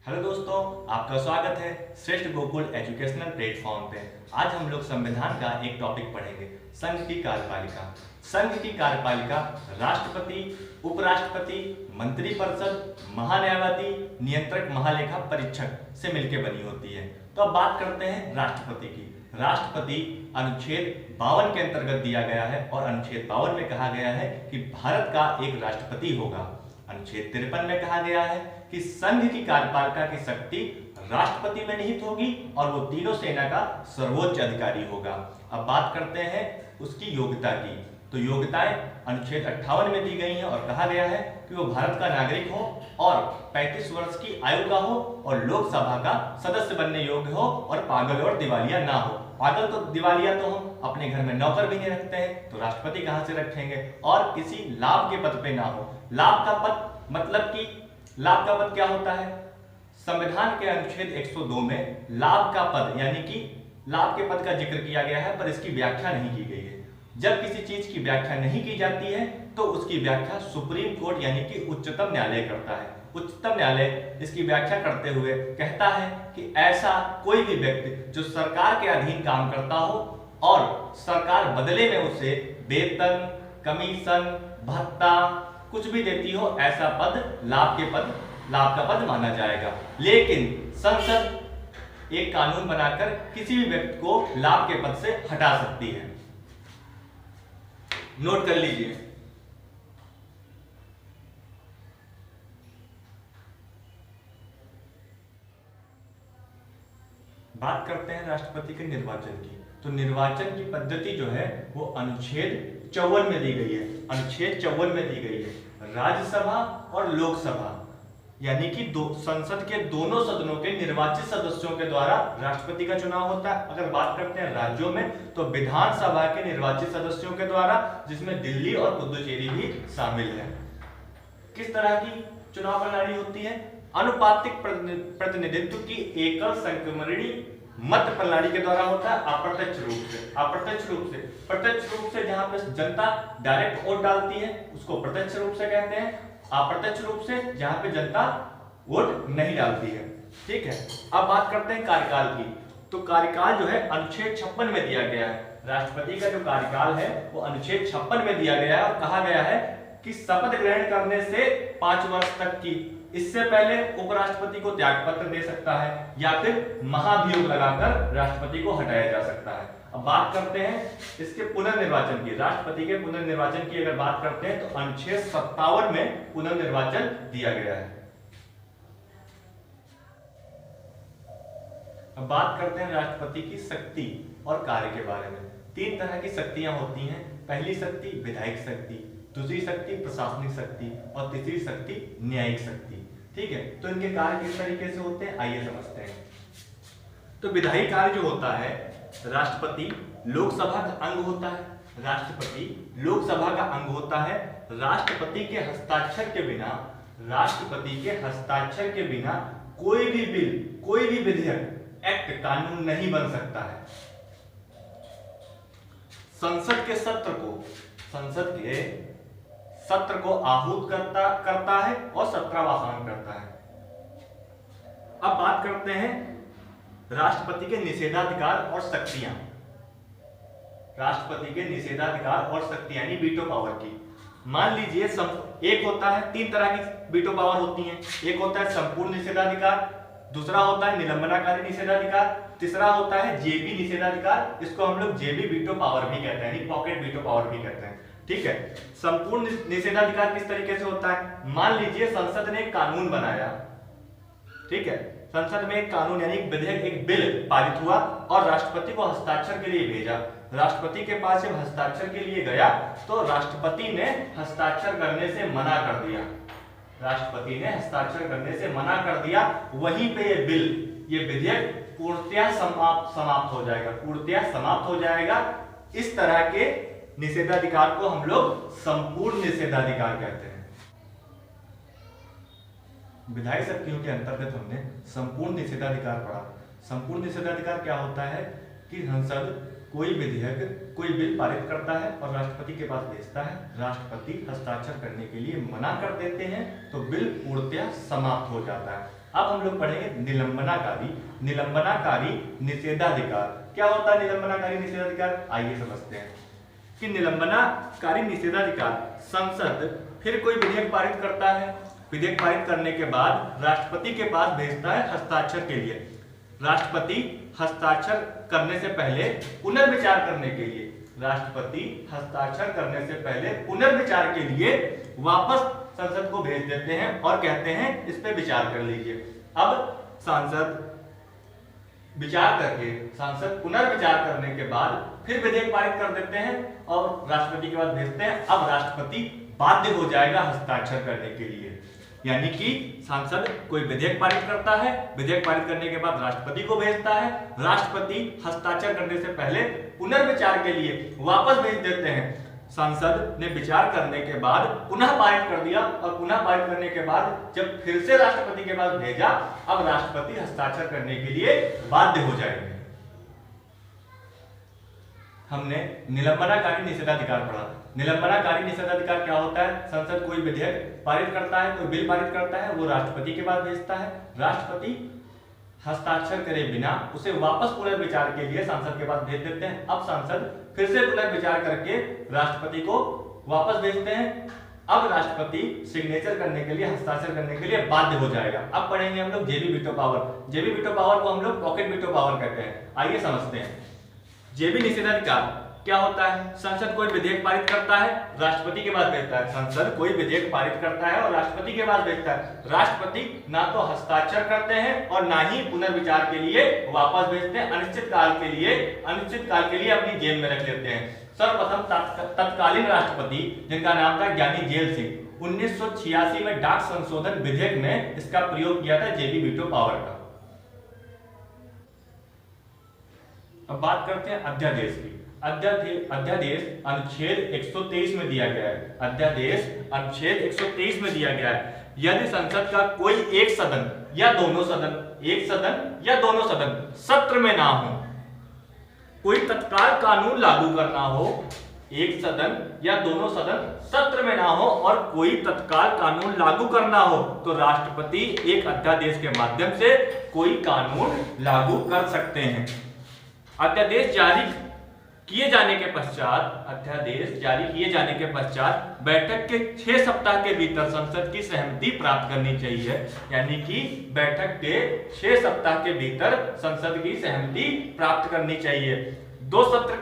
Hello दोस्तों, आपका स्वागत है श्रेष्ठ गोकुल एजुकेशनल प्लेटफॉर्म पे। आज हम लोग संविधान का एक टॉपिक पढ़ेंगे, संघ की कार्यपालिका। संघ की कार्यपालिका राष्ट्रपति, उपराष्ट्रपति, मंत्रिपरिषद, महान्यायवादी, नियंत्रक, महालेखा परीक्षक से मिलकर बनी होती है। तो अब बात करते हैं राष्ट्रपति की। राष्ट्रपति अनुच्छेद 52 के अंतर्गत दिया गया है और अनुच्छेद 52 में कहा गया है कि भारत का एक राष्ट्रपति होगा। अनुच्छेद 53 में कहा गया है कि संघ की कार्यपालिका की शक्ति राष्ट्रपति में निहित होगी और वो तीनों सेना का सर्वोच्च अधिकारी होगा। अब बात करते हैं उसकी योग्यता की। तो योग्यताएं अनुच्छेद 58 में दी गई हैं और कहा गया है कि वो भारत का नागरिक हो और 35 वर्ष की आयु का हो और लोकसभा का सदस्य बनने योग्य हो और पागल और दिवालिया ना हो। पागल तो दिवालिया तो हम अपने घर में नौकर भी नहीं रखते हैं, तो राष्ट्रपति कहां से रखेंगे। और किसी लाभ के पद पे ना हो। लाभ का पद मतलब कि लाभ का पद क्या होता है? संविधान के अनुच्छेद 102 में लाभ का पद यानी कि लाभ के पद का जिक्र किया गया है, पर इसकी व्याख्या नहीं की गई है। जब किसी चीज की व्याख्या नहीं की जाती है तो उसकी व्याख्या सुप्रीम कोर्ट यानी कि उच्चतम न्यायालय करता है। उच्चतम न्यायालय इसकी व्याख्या करते हुए कहता है कि ऐसा कोई भी व्यक्ति जो सरकार के अधीन काम करता हो और सरकार बदले में उसे वेतन, कमीशन, भत्ता कुछ भी देती हो, ऐसा पद लाभ का पद माना जाएगा। लेकिन संसद एक कानून बनाकर किसी भी व्यक्ति को लाभ के पद से हटा सकती है। नोट कर लीजिए। बात करते हैं राष्ट्रपति के निर्वाचन की। तो निर्वाचन की पद्धति जो है वो अनुच्छेद 54 में दी गई है। अनुच्छेद 54 में दी गई है राज्यसभा और लोकसभा यानी कि संसद के दोनों सदनों के निर्वाचित सदस्यों के द्वारा राष्ट्रपति का चुनाव होता है। अगर बात करते हैं राज्यों में तो विधानसभा के निर्वाचित सदस्यों के द्वारा, जिसमें दिल्ली और पुदुचेरी भी शामिल है। किस तरह की चुनाव प्रणाली होती है? अनुपातिक प्रतिनिधित्व की एकल संक्रमणी मत प्रणाली के द्वारा होता है। अप्रत्यक्ष रूप से जहां पे जनता डायरेक्ट वोट डालती है उसको प्रत्यक्ष रूप से कहते हैं। अप्रत्यक्ष रूप से जहां पे जनता वोट नहीं डालती है। ठीक है, अब बात करते हैं कार्यकाल की। तो कार्यकाल जो है अनुच्छेद 56 में दिया गया है। राष्ट्रपति का जो कार्यकाल है वो अनुच्छेद 56 में दिया गया है और कहा गया है कि शपथ ग्रहण करने से 5 वर्ष तक की, इससे पहले उपराष्ट्रपति को त्यागपत्र दे सकता है या फिर महाभियोग लगाकर राष्ट्रपति को हटाया जा सकता है। अब बात करते हैं इसके पुनर्निर्वाचन की। राष्ट्रपति के पुनर्निर्वाचन की अगर बात करते हैं तो अनुच्छेद 57 में पुनर्निर्वाचन दिया गया है। अब बात करते हैं राष्ट्रपति की शक्ति और कार्य के बारे में। 3 तरह की शक्तियां होती हैं। पहली शक्ति विधायिक शक्ति, दूसरी शक्ति प्रशासनिक शक्ति और तीसरी शक्ति न्यायिक शक्ति। ठीक है, तो इनके कार्य किस तरीके से होते हैं आइए समझते हैं। तो विधायी कार्य जो होता है, राष्ट्रपति लोकसभा का अंग होता है। राष्ट्रपति लोकसभा का अंग होता है। राष्ट्रपति के हस्ताक्षर के बिना कोई भी बिल, कोई भी विधेयक, एक्ट, कानून नहीं बन सकता है। संसद के सत्र को आहूत करता है और सत्रावसान करता है। अब बात करते हैं राष्ट्रपति के निषेधाधिकार और शक्तियां। राष्ट्रपति के निषेधाधिकार और शक्ति यानी वीटो पावर की। मान लीजिए एक होता है, 3 तरह की वीटो पावर होती हैं। एक होता है संपूर्ण निषेधाधिकार, दूसरा होता है निलंबनाकारी निषेधाधिकार, तीसरा होता है जेबी निषेधाधिकार। इसको हम लोग जेबी वीटो पावर भी कहते हैं, पॉकेट वीटो पावर भी कहते हैं। ठीक है, संपूर्ण निषेधाधिकार किस तरीके से होता है? मान लीजिए संसद ने एक कानून बनाया। ठीक है, संसद में एक कानून यानी एक विधेयक, एक बिल पारित हुआ और राष्ट्रपति को हस्ताक्षर के लिए भेजा। राष्ट्रपति के पास जब हस्ताक्षर के लिए गया तो राष्ट्रपति ने हस्ताक्षर करने से मना कर दिया। राष्ट्रपति ने हस्ताक्षर करने से मना कर दिया। वहीं पे ये बिल, ये विधेयक पूर्णतया समाप्त हो जाएगा। इस तरह के निषेधाधिकार को हम लोग संपूर्ण निषेधाधिकार कहते हैं। विधायी शक्तियों के अंतर्गत हमने संपूर्ण निषेधाधिकार पढ़ा। संपूर्ण निषेधाधिकार क्या होता है कि संसद कोई विधेयक, कोई बिल पारित करता है और राष्ट्रपति के पास भेजता है, राष्ट्रपति हस्ताक्षर करने के लिए मना कर देते हैं तो बिल पूर्णतया समाप्त हो जाता है। अब हम लोग पढ़ेंगे निलंबनाकारी निलंबनाकारी निषेधाधिकार। क्या होता है निलंबनाकारी निषेधाधिकार, आइए समझते हैं कि निलंबनाकारी निषेधाधिकार संसद फिर कोई विधेयक पारित करता है, विधेयक पारित करने के बाद राष्ट्रपति के पास भेजता है हस्ताक्षर के लिए। राष्ट्रपति हस्ताक्षर करने से पहले पुनर्विचार करने के लिए, राष्ट्रपति हस्ताक्षर करने से पहले पुनर्विचार के लिए वापस संसद को भेज देते हैं और कहते हैं इस पे विचार कर लीजिए। अब सांसद विचार करके, सांसद पुनर्विचार करने के बाद फिर विधेयक पारित कर देते हैं और राष्ट्रपति के पास भेजते हैं। अब राष्ट्रपति बाध्य हो जाएगा हस्ताक्षर करने के लिए। यानी कि सांसद कोई विधेयक पारित करता है, विधेयक पारित करने के बाद राष्ट्रपति को भेजता है, राष्ट्रपति हस्ताक्षर करने से पहले पुनर्विचार के लिए वापस भेज देते हैं। सांसद ने विचार करने के बाद पुनः पारित कर दिया और पुनः पारित करने के बाद जब फिर से राष्ट्रपति के पास भेजा, अब राष्ट्रपति हस्ताक्षर करने के लिए बाध्य हो जाएंगे। हमने निलंबनाकारी निषेधाधिकार पढ़ा। निलंबनाकारी निषेधाधिकार क्या होता है, संसद कोई विधेयक पारित करता है, कोई बिल पारित करता है, वो राष्ट्रपति के पास भेजता है, राष्ट्रपति हस्ताक्षर करे बिना उसे वापस पुनर्विचार के लिए सांसद के पास भेज देते हैं। अब सांसद फिर से पुनर्विचार करके राष्ट्रपति को वापस भेजते हैं। अब राष्ट्रपति सिग्नेचर करने के लिए, हस्ताक्षर करने के लिए बाध्य हो जाएगा। अब पढ़ेंगे हम लोग जेबी वीटो पावर। जेबी वीटो पावर को हम लोग पॉकेट वीटो पावर कहते हैं। आइए समझते हैं जेबी निषेधाधिकार क्या होता है। संसद कोई विधेयक पारित करता है, राष्ट्रपति के पास भेजता है। संसद कोई विधेयक पारित करता है और राष्ट्रपति के पास भेजता है। राष्ट्रपति ना तो हस्ताक्षर करते हैं और ना ही पुनर्विचार के लिए वापस भेजते हैं। अनिश्चित काल के लिए अपनी जेब में रख लेते हैं। सर्वप्रथम तत्कालीन राष्ट्रपति जिनका नाम था ज्ञानी जेल सिंह, 1986 में डाक संशोधन विधेयक में इसका प्रयोग किया था, जेबी वीटो पावर का। अब बात करते हैं अध्यादेश की। अध्यादेश अनुच्छेद 123 में दिया गया है। अध्यादेश अनुच्छेद 123 में दिया गया है, यदि संसद का कोई एक सदन या दोनों सदन सत्र में ना हो, कोई तत्काल कानून लागू करना हो, एक सदन या दोनों सदन सत्र में ना हो और कोई तत्काल कानून लागू करना हो, तो राष्ट्रपति एक अध्यादेश के माध्यम से कोई कानून लागू कर सकते हैं। अध्यादेश जारी किए जाने के पश्चात बैठक के 6 सप्ताह के भीतर संसद की सहमति प्राप्त करनी चाहिए। यानी कि बैठक के 6 सप्ताह के भीतर संसद की सहमति प्राप्त करनी चाहिए। दो सत्र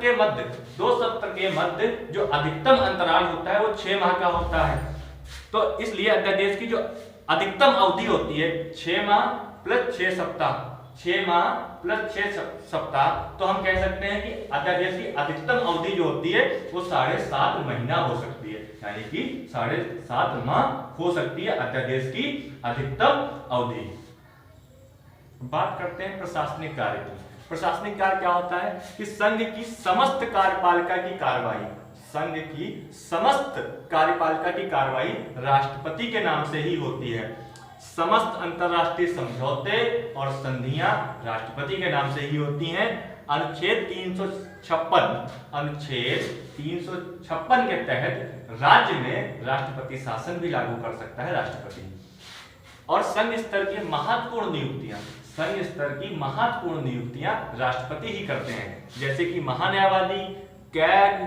के मध्य जो अधिकतम अंतराल होता है वो 6 माह का होता है। तो इसलिए अध्यादेश की जो अधिकतम अवधि होती है 6 माह प्लस 6 सप्ताह, 6 माह प्लस 6 सप्ताह, तो हम कह सकते हैं कि अध्यादेश की अधिकतम अवधि जो होती है वो 7.5 महीना हो सकती है। यानी कि 7.5 माह हो सकती है अध्यादेश की अधिकतम अवधि। बात करते हैं प्रशासनिक कार्य की। प्रशासनिक कार्य क्या होता है कि संघ की समस्त कार्यपालिका की कार्रवाई राष्ट्रपति के नाम से ही होती है। समस्त अंतरराष्ट्रीय समझौते और संधियां राष्ट्रपति के नाम से ही होती हैं। अनुच्छेद 356 के तहत राज्य में राष्ट्रपति शासन भी लागू कर सकता है राष्ट्रपति। और संघ स्तर की महत्वपूर्ण नियुक्तियां राष्ट्रपति ही करते हैं, जैसे कि महान्यायवादी, कैग,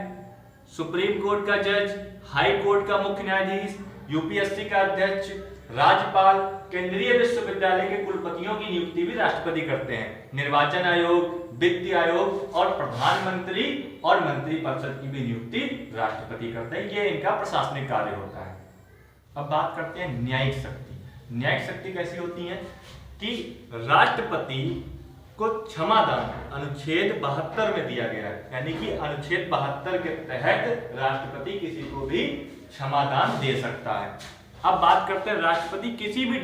सुप्रीम कोर्ट का जज, हाई कोर्ट का मुख्य न्यायाधीश, यूपीएससी का अध्यक्ष, राज्यपाल, केंद्रीय विश्वविद्यालय के कुलपतियों की नियुक्ति भी राष्ट्रपति करते हैं। निर्वाचन आयोग, वित्त आयोग और प्रधानमंत्री और मंत्रिपरिषद की भी नियुक्ति राष्ट्रपति करते हैं। ये इनका प्रशासनिक कार्य होता है। अब बात करते हैं न्यायिक शक्ति। न्यायिक शक्ति कैसी होती है कि राष्ट्रपति को क्षमादान अनुच्छेद 72 में दिया गया है। यानी कि अनुच्छेद 72 के तहत राष्ट्रपति किसी को भी क्षमादान दे सकता है। अब बात करते हैं राष्ट्रपति किसी भी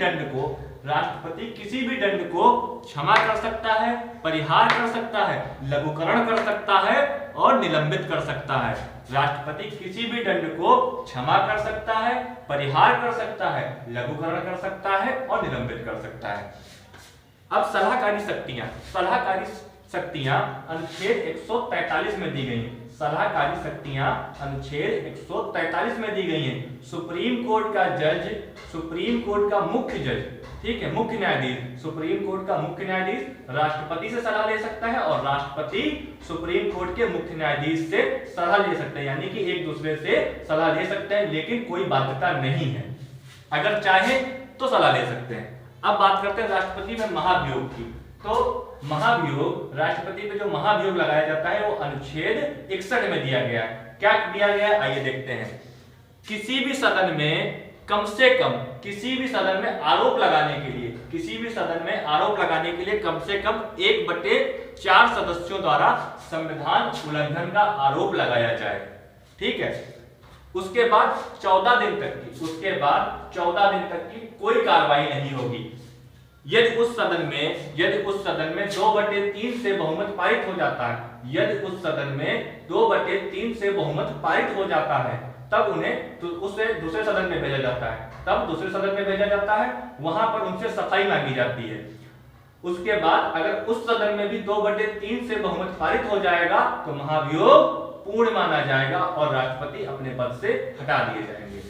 दंड को क्षमा कर सकता है, परिहार कर सकता है, लघुकरण कर सकता है और निलंबित कर सकता है। राष्ट्रपति किसी भी दंड को क्षमा कर सकता है, परिहार कर सकता है, लघुकरण कर सकता है और निलंबित कर सकता है। अब सलाहकारी शक्तियां अनुच्छेद 143 में दी गई हैं। सलाहकारी शक्तियां अनुच्छेद 143 में दी गई हैं। सुप्रीम कोर्ट का जज, सुप्रीम कोर्ट का मुख्य जज, ठीक है, मुख्य न्यायाधीश, सुप्रीम कोर्ट का मुख्य न्यायाधीश राष्ट्रपति से सलाह ले सकता है और राष्ट्रपति सुप्रीम कोर्ट के मुख्य न्यायाधीश से सलाह ले सकते हैं, यानी कि एक दूसरे से सलाह ले सकते हैं, लेकिन कोई बाध्यता नहीं है, अगर चाहे तो सलाह ले सकते हैं। अब बात करते हैं राष्ट्रपति में महाभियोग की। तो महाभियोग, राष्ट्रपति पे जो महाभियोग लगाया जाता है वो अनुच्छेद 61 में दिया गया है। क्या दिया गया है आइए देखते हैं। किसी भी सदन में कम से कम, किसी भी सदन में आरोप लगाने के लिए, किसी भी सदन में आरोप लगाने के लिए कम से कम 1/4 सदस्यों द्वारा संविधान उल्लंघन का आरोप लगाया जाए, ठीक है। उसके बाद 14 दिन तक की, उसके बाद 14 दिन तक की कोई कार्रवाई नहीं होगी। यदि उस सदन में 2/3 से बहुमत पारित हो जाता है, यदि उस सदन में 2/3 से बहुमत पारित हो जाता है, तब उन्हें तो उसे दूसरे सदन में भेजा जाता है, तब दूसरे सदन में भेजा जाता है, वहां पर उनसे सफाई मांगी जाती है। उसके बाद अगर उस सदन में भी 2/3 से बहुमत पारित हो जाएगा तो महाभियोग पूर्ण माना जाएगा और राष्ट्रपति अपने पद से हटा दिए जाएंगे।